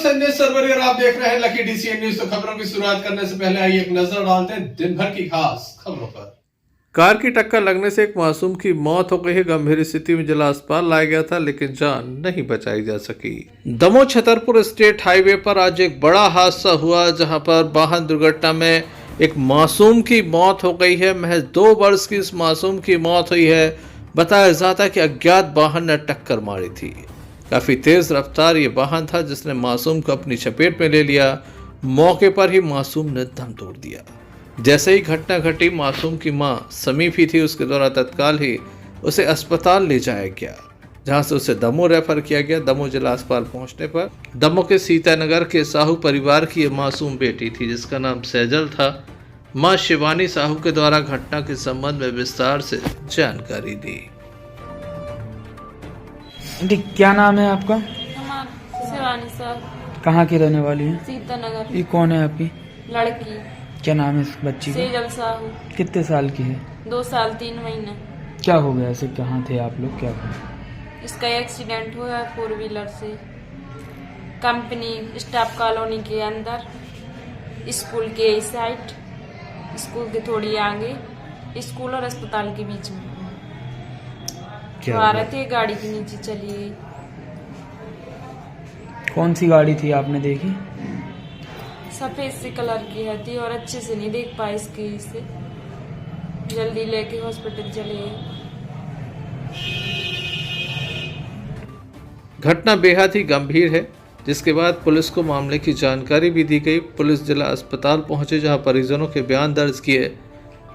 संजय सरवरी और आप देख रहे हैं लकी डीसीएन न्यूज। तो खबरों की शुरुआत करने से पहले आइए एक नजर डालते हैं दिन भर की खास खबरों पर। कार की टक्कर लगने से एक मासूम की मौत हो गई है। गंभीर स्थिति में जिला अस्पताल लाया गया था, लेकिन जान नहीं बचाई जा सकी। दमोह छतरपुर स्टेट हाईवे पर आज एक बड़ा हादसा हुआ, जहां पर वाहन दुर्घटना में एक मासूम की मौत हो गई है। महज 2 वर्ष की इस मासूम की मौत हुई है। बताया जाता है कि अज्ञात वाहन ने टक्कर मारी थी। काफी तेज रफ्तार ये वाहन था, जिसने मासूम को अपनी चपेट में ले लिया। मौके पर ही मासूम ने दम तोड़ दिया। जैसे ही घटना घटी, मासूम की मां समीप ही थी, उसके द्वारा तत्काल ही उसे अस्पताल ले जाया गया, जहां से उसे दमोह रेफर किया गया। दमोह जिला अस्पताल पहुंचने पर दमोह के सीतानगर के साहू परिवार की ये मासूम बेटी थी, जिसका नाम सैजल था। मां शिवानी साहू के द्वारा घटना के संबंध में विस्तार से जानकारी दी। क्या नाम है आपका? शिवानी साहब। कहाँ की रहने वाली है? सीतानगर। ये कौन है आपकी लड़की? क्या नाम है इस बच्ची का? सेजल साहू। कितने साल की है? 2 साल 3 महीने। क्या हो गया ऐसे? कहाँ थे आप लोग? क्या हुआ? इसका एक्सीडेंट हुआ 4 व्हीलर से कंपनी स्टाफ कॉलोनी के अंदर, स्कूल के इस साइड, स्कूल के थोड़ी आगे, स्कूल और अस्पताल के बीच में आ रहे थे। गाड़ी के नीचे चली गई। कौन सी गाड़ी थी आपने देखी? सफेद से कलर की है थी और अच्छे से नहीं देख पाए इसके से। जल्दी लेके हॉस्पिटल चले गए। घटना बेहद ही गंभीर है, जिसके बाद पुलिस को मामले की जानकारी भी दी गई। पुलिस जिला अस्पताल पहुंचे, जहां परिजनों के बयान दर्ज किए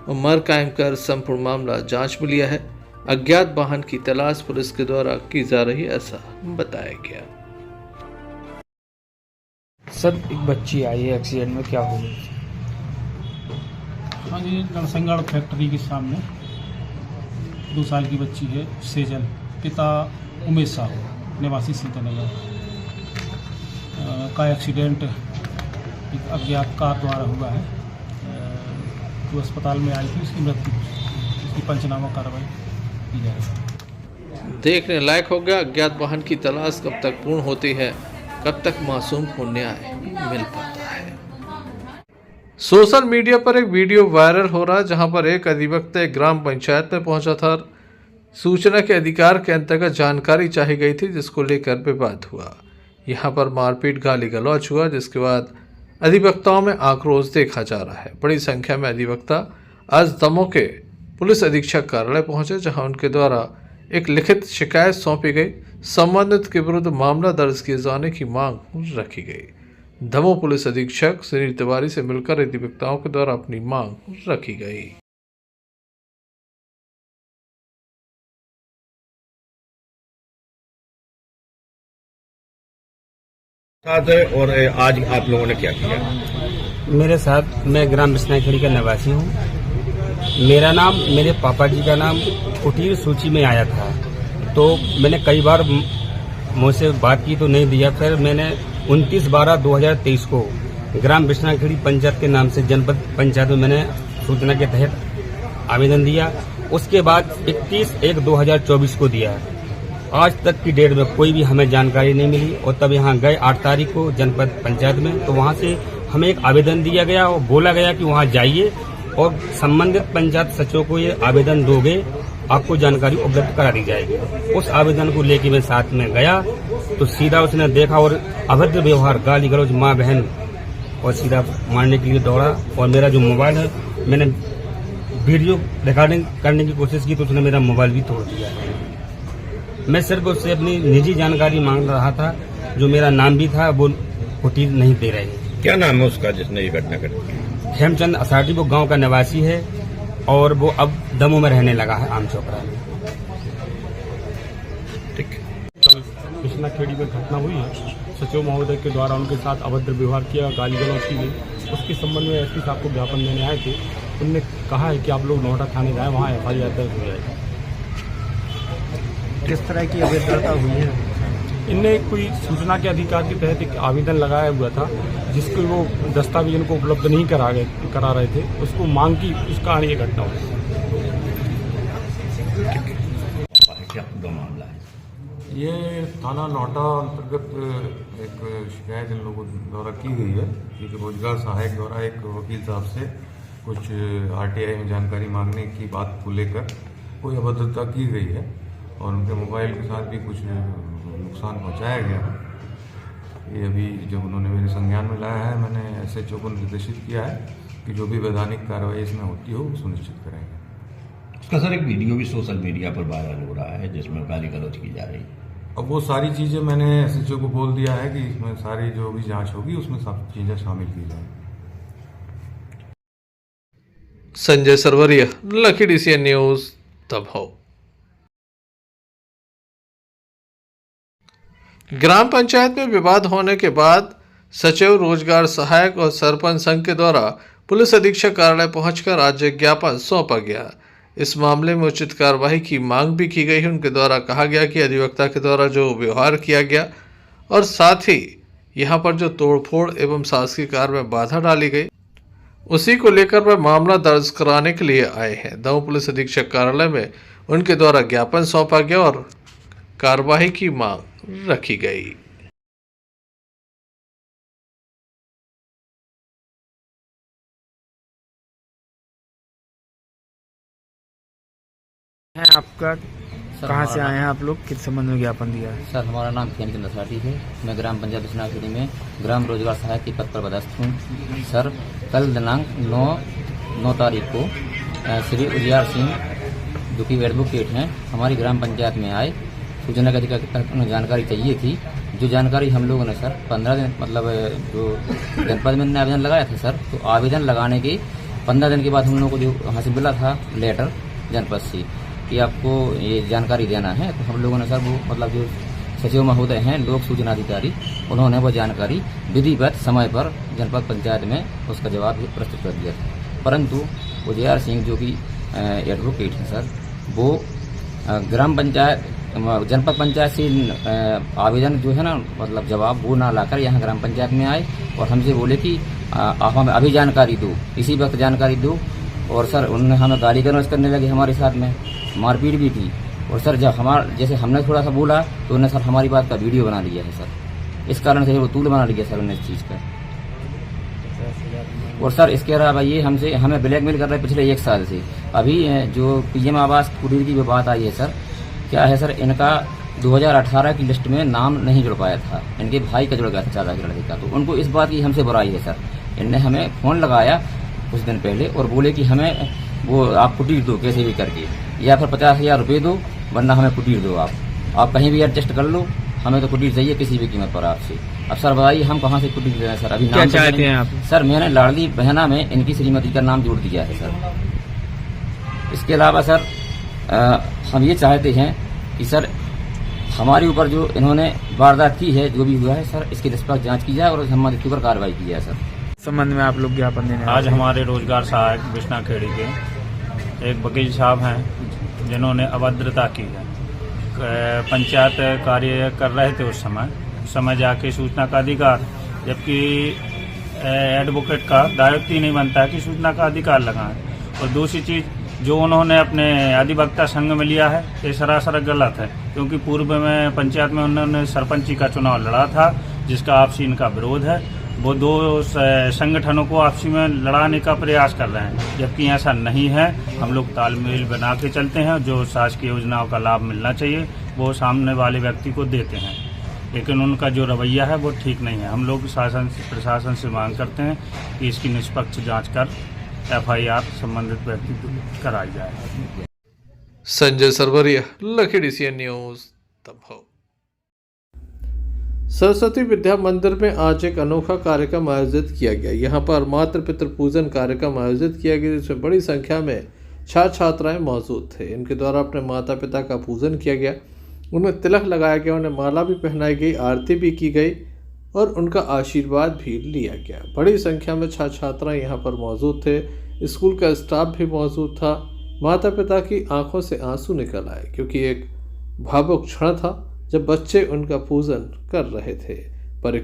और मर कायम कर संपूर्ण मामला जांच में लिया है। अज्ञात वाहन की तलाश पुलिस के द्वारा की जा रही, ऐसा बताया गया। सर, एक बच्ची आई है एक्सीडेंट में, क्या हो गया? हाँ जी, नरसिंहगढ़ फैक्ट्री के सामने 2 साल की बच्ची है सेजल, पिता उमेश साहू निवासी सीतानगर का एक्सीडेंट एक अज्ञात कार द्वारा हुआ है। जो अस्पताल में आई थी, उसकी मृत्यु, उसकी पंचनामा कार्रवाई की जाएगी। देखने लायक हो गया। अज्ञात वाहन की तलाश कब तक पूर्ण होती है, कब तक मासूम को न्याय मिल पाता है। सोशल मीडिया पर एक वीडियो वायरल हो रहा है, जहां पर एक अधिवक्ता एक ग्राम पंचायत में पहुंचा था। सूचना के अधिकार के अंतर्गत जानकारी चाही गई थी, जिसको लेकर विवाद हुआ। यहां पर मारपीट, गाली गलौज हुआ, जिसके बाद अधिवक्ताओं में आक्रोश देखा जा रहा है। बड़ी संख्या में अधिवक्ता आज दमोह के पुलिस अधीक्षक कार्यालय पहुंचे, जहां उनके द्वारा एक लिखित शिकायत सौंपी गई। संबंधित के विरुद्ध मामला दर्ज किए जाने की मांग रखी गई। दमोह पुलिस अधीक्षक सुनील तिवारी से मिलकर अधिवक्ताओं के द्वारा अपनी मांग रखी गई। और आज आप लोगों ने क्या किया? मेरे साथ, मैं ग्राम बिस्नाखेड़ी का निवासी हूँ। मेरा नाम, मेरे पापा जी का नाम कुटीर सूची में आया था, तो मैंने कई बार मुझसे बात की तो नहीं दिया। फिर मैंने 29/12/2023 को ग्राम बिस्नाखेड़ी पंचायत के नाम से जनपद पंचायत में मैंने सूचना के तहत आवेदन दिया। उसके बाद 31/1/2024 को दिया। आज तक की डेट में कोई भी हमें जानकारी नहीं मिली। और तब यहाँ गए 8 तारीख को जनपद पंचायत में, तो वहाँ से हमें एक आवेदन दिया गया और बोला गया कि वहाँ जाइए और संबंधित पंचायत सचिव को ये आवेदन दोगे, आपको जानकारी उपलब्ध करा दी जाएगी। उस आवेदन को लेकर मैं साथ में गया, तो सीधा उसने देखा और अभद्र व्यवहार, गाली गलौज, माँ बहन, और सीधा मारने के लिए दौड़ा। और मेरा जो मोबाइल है, मैंने वीडियो रिकॉर्डिंग करने की कोशिश की तो उसने मेरा मोबाइल भी तोड़ दिया। मैं सिर्फ उससे अपनी निजी जानकारी मांग रहा था, जो मेरा नाम भी था वो कुटीर नहीं दे रहे। क्या नाम है उसका जिसने ये घटना करी? हेमचंद असाटी, वो गांव का निवासी है और वो अब दमोह में रहने लगा है, आम चौकरा में। ठीक। कल बिस्नाखेड़ी में घटना हुई है, सचिव महोदय के द्वारा उनके साथ अभद्र व्यवहार किया, गाली गलौज की गई। उसके संबंध में एसपी साहब को ज्ञापन देने आए थे। उनने कहा है कि आप लोग नोएडा थाने जाए, वहाँ FIR दर्ज हो जाएगी। किस तरह की अभद्रता हुई है? इनने कोई सूचना के अधिकार के तहत एक आवेदन लगाया हुआ था, जिसको वो दस्तावेज इनको उपलब्ध नहीं करा रहे थे। उसको मांग की, उस कारण ये घटना हुई। क्या पूरा मामला है? ये थाना नोटा अंतर्गत एक शिकायत इन लोगों द्वारा की गई है कि रोजगार सहायक द्वारा एक वकील साहब से कुछ आरटीआई में जानकारी मांगने की बात को लेकर कोई अभद्रता की गई है और उनके मोबाइल के साथ भी कुछ नुकसान पहुंचाया गया है। ये अभी जब उन्होंने मेरे संज्ञान में लाया है, मैंने SHO को निर्देशित किया है कि जो भी वैधानिक कार्रवाई इसमें होती हो वो सुनिश्चित करेंगे। इसका सर एक वीडियो भी सोशल मीडिया पर वायरल हो रहा है जिसमें गाली गलौज की जा रही है। अब वो सारी चीज़ें मैंने SHO को बोल दिया है कि इसमें सारी जो भी जांच होगी उसमें सब चीज़ें शामिल की जाएंगी। Sanjay Sarvariya, Lucky DCN news, Damoh. ग्राम पंचायत में विवाद होने के बाद सचिव, रोजगार सहायक और सरपंच संघ के द्वारा पुलिस अधीक्षक कार्यालय पहुंचकर आज एक ज्ञापन सौंपा गया। इस मामले में उचित कार्रवाई की मांग भी की गई। उनके द्वारा कहा गया कि अधिवक्ता के द्वारा जो व्यवहार किया गया और साथ ही यहां पर जो तोड़फोड़ एवं शासकीय कार्य में बाधा डाली गई, उसी को लेकर वह मामला दर्ज कराने के लिए आए हैं। दमोह पुलिस अधीक्षक कार्यालय में उनके द्वारा ज्ञापन सौंपा गया और कार्रवाई की मांग रखी गई। है आपका, कहाँ से आए हैं आप लोग, किस संबंध में ज्ञापन दिया है? सर, हमारा नाम खेमचंद साठी है। मैं ग्राम पंचायत बिश्नाखेड़ी में ग्राम रोजगार सहायक के पद पर पदस्थ हूँ। सर, कल दिनांक 9 तारीख को श्री उजियार सिंह, जो कि एडवोकेट हैं, हमारी ग्राम पंचायत में आए। सूचना के अधिकार के तहत उन्हें जानकारी चाहिए थी। जो जानकारी हम लोगों ने सर 15 दिन, मतलब जो जनपद में आवेदन लगाया था सर, तो आवेदन लगाने के 15 दिन के बाद हम लोगों को जो वहाँ से मिला था लेटर जनपद से कि आपको ये जानकारी देना है, तो हम लोगों ने सर वो मतलब जो सचिव महोदय हैं, लोक सूचना अधिकारी, उन्होंने वो जानकारी विधिवत समय पर जनपद पंचायत में उसका जवाब प्रस्तुत कर दिया था। परंतु उजियार सिंह जो कि एडवोकेट हैं सर, वो ग्राम पंचायत जनपद पंचायत से आवेदन जो है ना, मतलब जवाब वो ना लाकर यहाँ ग्राम पंचायत में आए और हमसे बोले कि आप हमें अभी जानकारी दो, इसी वक्त जानकारी दो। और सर उन्होंने हमें गाली गलौज करने लगे, हमारे साथ में मारपीट भी की। और सर जब जैसे हमने थोड़ा सा बोला तो उन्होंने सर हमारी बात का वीडियो बना लिया है सर। इस कारण से वो तूल बना लिया सर उन्होंने इस चीज़ का। और सर इसके अलावा ये हमें ब्लैकमेल कर रहे हैं पिछले 1 साल से। अभी जो PM आवास कुटीर की बात आई है सर, क्या है सर, इनका 2018 की लिस्ट में नाम नहीं जुड़ पाया था, इनके भाई का जुड़ गया था, चाचा के लड़के का। तो उनको इस बात की हमसे बुराई है सर। इनने हमें फ़ोन लगाया कुछ दिन पहले और बोले कि हमें वो आप कुटीर दो कैसे भी करके, या फिर 50,000 रुपये दो, वरना हमें कुटीर दो। आप कहीं भी एडजस्ट कर लो, हमें तो कुटीर चाहिए किसी भी कीमत पर आपसे। अब सर बताइए हम कहाँ से कुटीर दें सर? अभी क्या चाहते हैं आप? सर मैंने लाडली बहना में इनकी श्रीमती का नाम जोड़ दिया है सर। इसके अलावा सर हम ये चाहते हैं कि सर हमारे ऊपर जो इन्होंने वारदात की है, जो भी हुआ है सर, इसकी निष्पक्ष जांच की जाए और हमारे ऊपर कार्रवाई की जाए सर। संबंध में आप लोग ज्ञापन देने आज हमारे रोजगार सहायक बिश्नाखेड़ी के एक वकील साहब हैं जिन्होंने अभद्रता की है। पंचायत कार्य कर रहे थे उस समय जाके सूचना का अधिकार, जबकि एडवोकेट का दायित्व ही नहीं बनता है कि सूचना का अधिकार लगाएं। और दूसरी चीज़ जो उन्होंने अपने अधिवक्ता संघ में लिया है, ये सरासर गलत है, क्योंकि पूर्व में पंचायत में उन्होंने सरपंची का चुनाव लड़ा था, जिसका आपसी इनका विरोध है। वो 2 संगठनों को आपसी में लड़ाने का प्रयास कर रहे हैं, जबकि ऐसा नहीं है। हम लोग तालमेल बना के चलते हैं। जो शासकीय योजनाओं का लाभ मिलना चाहिए वो सामने वाले व्यक्ति को देते हैं, लेकिन उनका जो रवैया है वो ठीक नहीं है। हम लोग प्रशासन से मांग करते हैं कि इसकी निष्पक्ष जांच कर FIR संबंधित व्यक्ति को कराई जाए। Sanjay Sarvariya, Lucky DCN news, Damoh. Saraswati Vidya Mandir में आज एक अनोखा कार्यक्रम आयोजित किया गया। यहाँ पर मातृ पितृ पूजन कार्यक्रम आयोजित किया गया, जिसमें बड़ी संख्या में छात्र छात्राएं मौजूद थे। इनके द्वारा अपने माता पिता का पूजन किया गया, उन्हें तिलक लगाया गया, उन्हें माला भी पहनाई गई, आरती भी की गई और उनका आशीर्वाद भी लिया गया। बड़ी संख्या में छात्र छात्राएं यहाँ पर मौजूद थे। स्कूल का स्टाफ भी मौजूद था। माता पिता की आंखों से आंसू निकल आए, क्योंकि एक भावुक क्षण था जब बच्चे उनका पूजन कर रहे थे। पर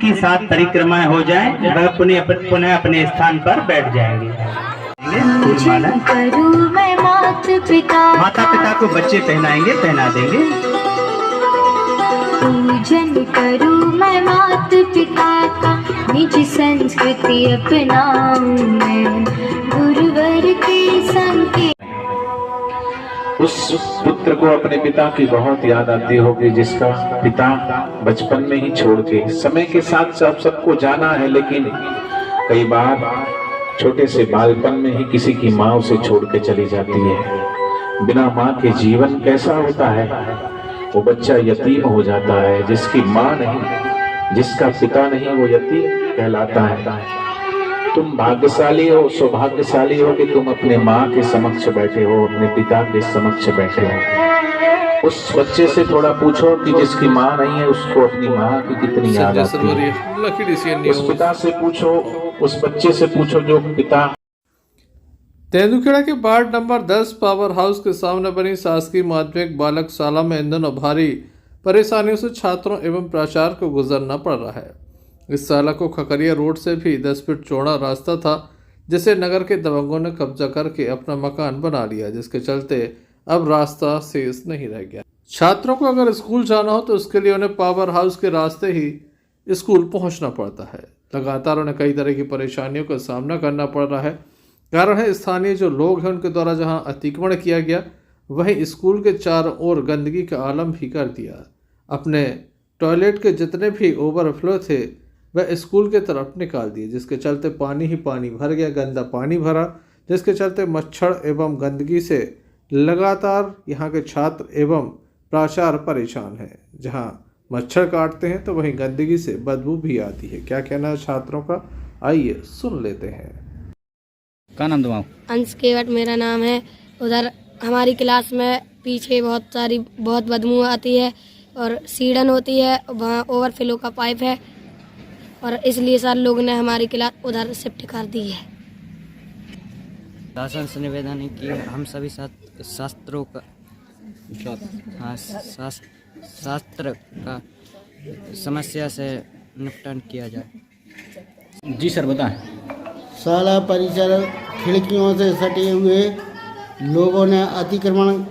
जिनकी 7 परिक्रमाएं हो जाएं, वह पुनः अपने स्थान पर बैठ जाएंगे। माता पिता को बच्चे पहना देंगे। पूजन करूं मैं माता पिता का, निज संस्कृति अपनाऊं मैं, गुरुवर के संकेत। उस पुत्र को अपने पिता की बहुत याद आती होगी, जिसका पिता बचपन में ही छोड़ के, समय के साथ सबको जाना है, लेकिन कई बार छोटे से बालपन में ही किसी की माँ उसे छोड़ के चली जाती है। बिना माँ के जीवन कैसा होता है, वो बच्चा यतीम हो जाता है। जिसकी माँ नहीं, जिसका पिता नहीं, वो यतीम कहलाता है। तुम भाग्यशाली हो, सौभाग्यशाली हो कि तुम अपने माँ के समक्ष बैठे हो, अपने पिता के समक्ष बैठे हो। उस बच्चे से थोड़ा पूछो कि जिसकी माँ नहीं है, उसको अपनी माँ की कितनी याद आती है। उस पिता से पूछो, उस बच्चे से पूछो जो पिता। तेंदुखेड़ा के वार्ड नंबर 10 पावर हाउस के सामने बनी शासकीय माध्यमिक बालक शाला में इन दिनों भारी परेशानियों से छात्रों एवं प्राचार्य को गुजरना पड़ रहा है। इस शाला को खकरिया रोड से भी 10 फीट चौड़ा रास्ता था, जिसे नगर के दबंगों ने कब्जा करके अपना मकान बना लिया, जिसके चलते अब रास्ता शेष नहीं रह गया। छात्रों को अगर स्कूल जाना हो तो उसके लिए उन्हें पावर हाउस के रास्ते ही स्कूल पहुंचना पड़ता है। लगातार उन्हें कई तरह की परेशानियों का सामना करना पड़ रहा है। कारण है स्थानीय जो लोग हैं उनके द्वारा जहां अतिक्रमण किया गया, वहीं स्कूल के चारों ओर गंदगी का आलम भी कर दिया। अपने टॉयलेट के जितने भी ओवरफ्लो थे वह स्कूल के तरफ निकाल दिए, जिसके चलते पानी ही पानी भर गया, गंदा पानी भरा, जिसके चलते मच्छर एवं गंदगी से लगातार यहाँ के छात्र एवं प्राचार्य परेशान हैं। जहाँ मच्छर काटते हैं तो वहीं गंदगी से बदबू भी आती है। क्या कहना है छात्रों का, आइए सुन लेते हैं। क्या नाम तुम्हारा? अंश केवट मेरा नाम है। उधर हमारी क्लास में पीछे बहुत बदबू आती है और सीढ़न होती है, वहाँ ओवरफ्लो का पाइप है और इसलिए सर लोग ने हमारी क्लास उधर शिफ्ट कर दी है। शासन से निवेदन है कि हम सभी शास्त्रों का शास्त्र का समस्या से निपटान किया जाए। जी सर बताएं। शाला परिसर खिड़कियों से सटे हुए लोगों ने अतिक्रमण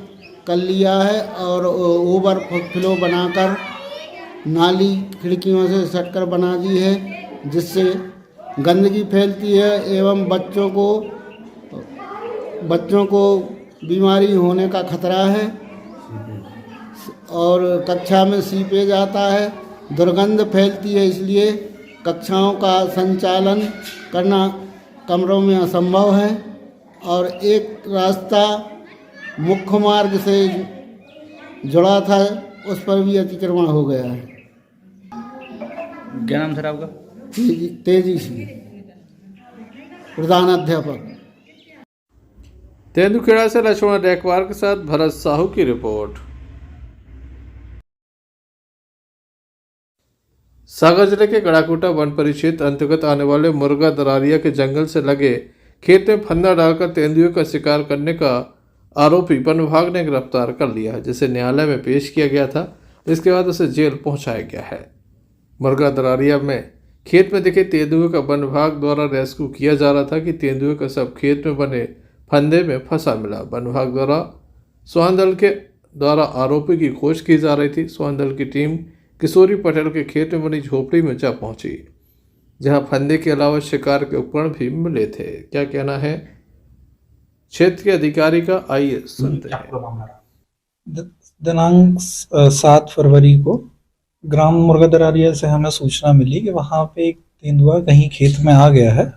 कर लिया है और ओवरफ्लो बनाकर नाली खिड़कियों से सटकर बना दी है, जिससे गंदगी फैलती है एवं बच्चों को बीमारी होने का खतरा है और कक्षा में सीपेज आता है, दुर्गंध फैलती है। इसलिए कक्षाओं का संचालन करना कमरों में असंभव है और एक रास्ता मुख्य मार्ग से जुड़ा था, उस पर भी अतिक्रमण हो गया है। क्या नाम सर आपका? तेजी सिंह, प्रधान अध्यापक। तेंदुखेड़ा से लक्ष्मण रेखवार के साथ भरत साहू की रिपोर्ट। सागर जिले के गड़ाकोटा वन परिक्षेत्र अंतर्गत आने वाले मुर्गा दरारिया के जंगल से लगे खेत में फंदा डालकर तेंदुए का शिकार करने का आरोपी वन विभाग ने गिरफ्तार कर लिया है, जिसे न्यायालय में पेश किया गया था। इसके बाद उसे जेल पहुंचाया गया है। मुर्गा दरारिया में खेत में दिखे तेंदुए का वन विभाग द्वारा रेस्क्यू किया जा रहा था कि तेंदुए का सब खेत में बने फंदे में फंसा मिला। वन विभाग द्वारा स्वान दल के द्वारा आरोपी की खोज की जा रही थी। स्वान दल की टीम किशोरी पटेल के खेत में बनी झोपड़ी में जा पहुंची, जहां फंदे के अलावा शिकार के उपकरण भी मिले थे। क्या कहना है क्षेत्र के अधिकारी का, आइए सुनते हैं। दिनांक 7 फरवरी को ग्राम मुर्गा दरारिया से हमें सूचना मिली कि वहाँ पे एक तेंदुआ कहीं खेत में आ गया है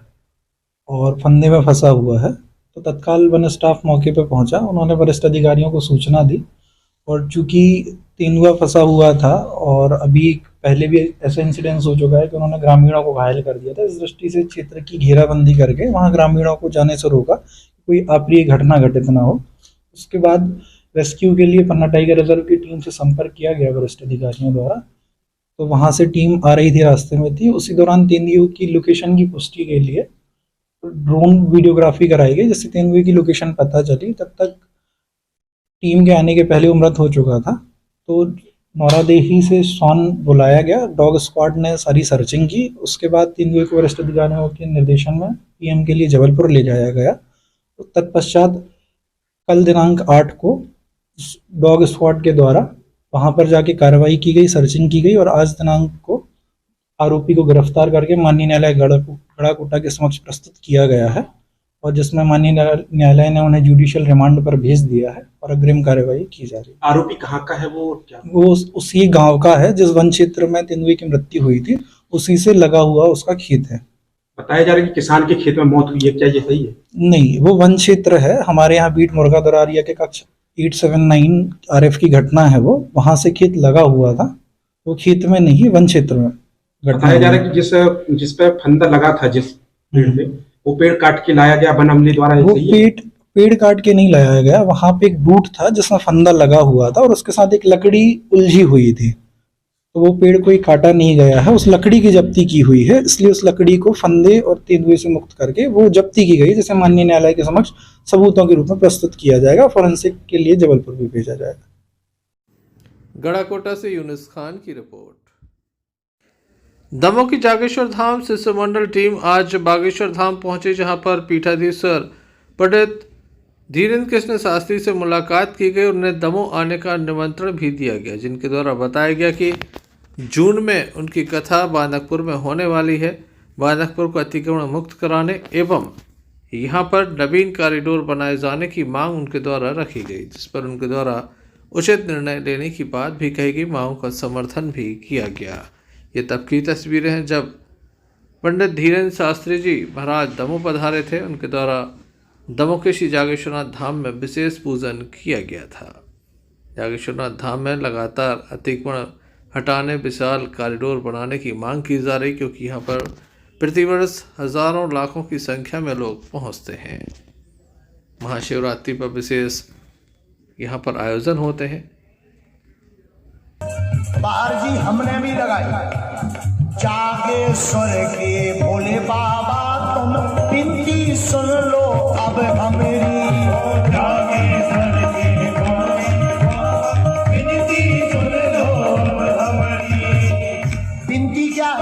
और फंदे में फंसा हुआ है। तो तत्काल वन स्टाफ मौके पर पहुंचा, उन्होंने वरिष्ठ अधिकारियों को सूचना दी और चूंकि तेंदुआ फंसा हुआ था और अभी पहले भी ऐसा इंसिडेंस हो चुका है कि उन्होंने ग्रामीणों को घायल कर दिया था, इस दृष्टि से क्षेत्र की घेराबंदी करके वहाँ ग्रामीणों को जाने से रोका, कोई अप्रिय घटना घटित ना हो। उसके बाद रेस्क्यू के लिए पन्ना टाइगर रिजर्व की टीम से संपर्क किया गया वरिष्ठ अधिकारियों द्वारा। तो वहाँ से टीम आ रही थी, रास्ते में थी। उसी दौरान तेंदुए की लोकेशन की पुष्टि के लिए ड्रोन वीडियोग्राफी कराई गई, जिससे तेंदुए की लोकेशन पता चली। तब तक टीम के आने के पहले वो मृत हो चुका था। तो नौरादेही से स्वान बुलाया गया। डॉग स्क्वाड ने सारी सर्चिंग की। उसके बाद तेंदुए को वरिष्ठ अधिकारियों के निर्देशन में पीएम के लिए जबलपुर ले जाया गया। तो तत्पश्चात कल दिनांक 8 को डॉग स्क्वाड के द्वारा वहां पर जाके कार्रवाई की गई, सर्चिंग की गई और आज दिनांक को आरोपी को गिरफ्तार करके माननीय न्यायालय गढ़ाकोटा के समक्ष प्रस्तुत किया गया है और जिसमें माननीय न्यायालय ने उन्हें जुडिशियल रिमांड पर भेज दिया है और अग्रिम कार्यवाही की जा रही है। आरोपी कहाँ का है वो क्या? वो उसी गांव का है जिस वन क्षेत्र में तेंदुए की मृत्यु हुई थी, उसी से लगा हुआ उसका खेत है। बताया जा रहा है कि किसान के खेत में मौत हुई है, क्या ये सही है? नहीं, वो वन क्षेत्र है। हमारे यहाँ बीट मुर्गा दरारिया के कक्ष 879 RF की घटना है। वो वहां से खेत लगा हुआ था, वो खेत में नहीं वन क्षेत्र में बताया जा रहा है कि जिस पे फंदा लगा था जिस पेड़ पे, वो पेड़ काट के लाया गया वन अमले द्वारा। वो पेड़ काट के नहीं लाया गया, वहां पे एक बूट था जिसमें फंदा लगा हुआ था और उसके साथ एक लकड़ी उलझी हुई थी। तो वो पेड़ कोई काटा नहीं गया है, उस लकड़ी की जब्ती की हुई है, इसलिए उस लकड़ी को फंदे और तेंदुए से मुक्त करके वो जब्ती की गई, जिसे माननीय न्यायालय के समक्ष सबूतों के रूप में प्रस्तुत किया जाएगा। फॉरेंसिक के लिए जबलपुर भी भेजा जाएगा। गढ़ाकोटा से यूनुस खान की रिपोर्ट। दमोह की जागेश्वर धाम शिष्टमंडल टीम आज बागेश्वर धाम पहुंची, जहां पर पीठाधीश्वर पंडित धीरेन्द्र कृष्ण शास्त्री से मुलाकात की गई और उन्हें दमोह आने का निमंत्रण भी दिया गया, जिनके द्वारा बताया गया कि जून में उनकी कथा बांदकपुर में होने वाली है। बांदकपुर को अतिक्रमण मुक्त कराने एवं यहाँ पर नवीन कॉरिडोर बनाए जाने की मांग उनके द्वारा रखी गई, जिस पर उनके द्वारा उचित निर्णय लेने की बात भी कही गई, मांगों का समर्थन भी किया गया। ये तब की तस्वीरें हैं जब पंडित धीरेन्द्र शास्त्री जी महाराज दमोह पधारे थे। उनके द्वारा दमोह के श्री जागेश्वरनाथ धाम में विशेष पूजन किया गया था। जागेश्वरनाथ धाम में लगातार अतिक्रमण हटाने, विशाल कॉरिडोर बनाने की मांग की जा रही, क्योंकि यहाँ पर प्रतिवर्ष हजारों लाखों की संख्या में लोग पहुँचते हैं। महाशिवरात्रि पर विशेष यहाँ पर आयोजन होते हैं। बाहर जी हमने भी लगाई, जागेश्वर के भोले बाबा तुम बिनती सुन लो अब हमारी। जागेश्वर के भोले बाबा बिनती सुन लो अब हमारी। बिनती क्या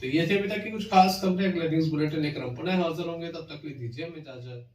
ये थे अभी तक की कुछ खास खबरें। अगले न्यूज बुलेटिन लेकर हम पुनः हाजिर होंगे, तब तक के लिए दीजिए हमें इजाजत।